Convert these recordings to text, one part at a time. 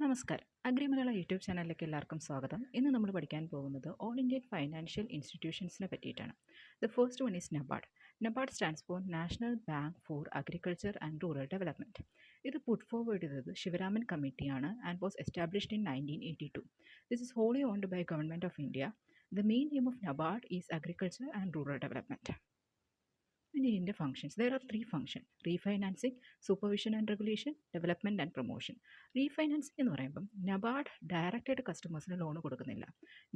നമസ്കാരം. അഗ്രിമലയാളം യൂട്യൂബ് ചാനലിലേക്ക് എല്ലാവർക്കും സ്വാഗതം. ഇന്ന് നമ്മൾ പഠിക്കാൻ പോകുന്നത് ഓൾ ഇന്ത്യൻ ഫൈനാൻഷ്യൽ ഇൻസ്റ്റിറ്റ്യൂഷൻസിനെ പറ്റിയിട്ടാണ്. The first one is NABARD. NABARD stands for national bank for agriculture and rural development. ഇത് പുട്ട് ഫോർവേഡ് ചെയ്തത് ശിവരാമൻ കമ്മിറ്റിയാണ് and was established in 1982. This is wholly owned by Government of India. The main aim of NABARD is agriculture and rural development. And in the functions, there are three functions: refinancing, supervision and regulation, development and promotion. റീഫൈനാൻസിംഗ് എന്ന് പറയുമ്പം NABARD ഡയറക്റ്റായിട്ട് കസ്റ്റമേഴ്സിന് loan കൊടുക്കുന്നില്ല.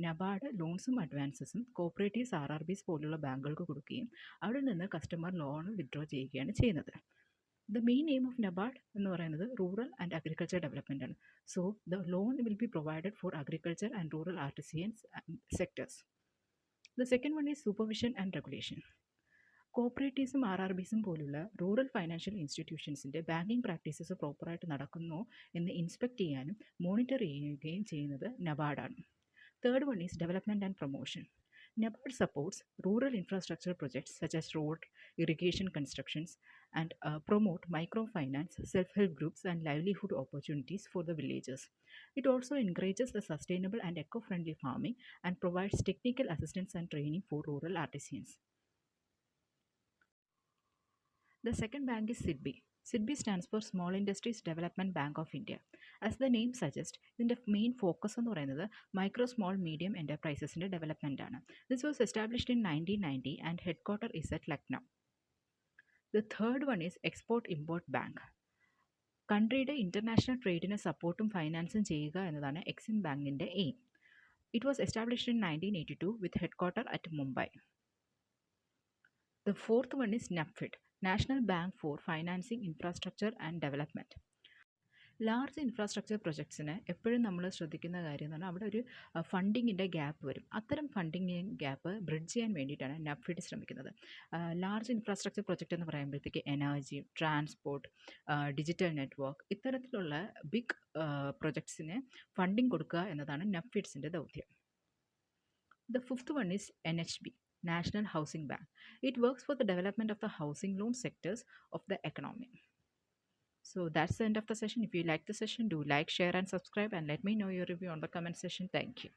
NABARD ലോൺസും അഡ്വാൻസസും cooperatives, RRBs പോലുള്ള ബാങ്കുകൾക്ക് കൊടുക്കുകയും അവിടെ നിന്ന് കസ്റ്റമർ ലോൺ വിത്ഡ്രോ ചെയ്യുകയാണ് ചെയ്യുന്നത്. The main aim of NABARD എന്ന് പറയുന്നത് റൂറൽ ആൻഡ് അഗ്രികൾച്ചർ ഡെവലപ്മെൻ്റ് ആണ്. So the loan will be provided for agriculture and rural artisans sectors. The second one is supervision and regulation. കോപ്പറേറ്റീവ്സും RRBസും പോലുള്ള റൂറൽ ഫൈനാൻഷ്യൽ ഇൻസ്റ്റിറ്റ്യൂഷൻസിൻ്റെ banking practices പ്രോപ്പറായിട്ട് നടക്കുന്നോ എന്ന് ഇൻസ്പെക്ട് ചെയ്യാനും മോണിറ്റർ ചെയ്യുകയും ചെയ്യുന്നത് നബാർഡാണ്. Third one is development and promotion. NABARD supports rural infrastructure projects such as road, irrigation constructions, and promote microfinance, self-help groups, and livelihood opportunities for the villagers. It also encourages the sustainable and eco-friendly farming and provides technical assistance and training for rural artisans. The second bank is SIDBI. SIDBI stands for Small Industries Development Bank of India. As the name suggests, ഇതിൻ്റെ main focus എന്ന് പറയുന്നത് micro small medium എൻ്റർപ്രൈസസിൻ്റെ development ആണ്. This was established in 1990 and headquarter is at Lucknow. The third one is export import bank. കൺട്രിയുടെ international ട്രേഡിന് സപ്പോർട്ടും ഫൈനാൻസും ചെയ്യുക എന്നതാണ് എക്സിം ബാങ്കിൻ്റെ aim. It was established in 1982 with headquarter at Mumbai. The fourth one is NABFID, National Bank for Financing Infrastructure and Development. Large infrastructure പ്രൊജക്ട്സിന് എപ്പോഴും നമ്മൾ ശ്രദ്ധിക്കുന്ന കാര്യം എന്ന് പറഞ്ഞാൽ അവിടെ ഒരു ഫണ്ടിങ്ങിൻ്റെ ഗ്യാപ്പ് വരും. അത്തരം ഫണ്ടിങ് ഗ്യാപ്പ് ബ്രിഡ്ജ് ചെയ്യാൻ വേണ്ടിയിട്ടാണ് നബ്ഫിഡ് ശ്രമിക്കുന്നത്. ലാർജ് ഇൻഫ്രാസ്ട്രക്ചർ പ്രൊജക്റ്റ് എന്ന് പറയുമ്പോഴത്തേക്ക് എനർജി, ട്രാൻസ്പോർട്ട്, ഡിജിറ്റൽ നെറ്റ്വർക്ക്, ഇത്തരത്തിലുള്ള ബിഗ് പ്രൊജക്ട്സിന് ഫണ്ടിങ് കൊടുക്കുക എന്നതാണ് നബ്ഫിഡ്സിൻ്റെ ദൗത്യം. The fifth one is NHB, National Housing Bank. It works for the development of the housing loan sectors of the economy. So that's the end of the session. If you like the session, do like, share and subscribe, and let me know your review on the comment section. Thank you.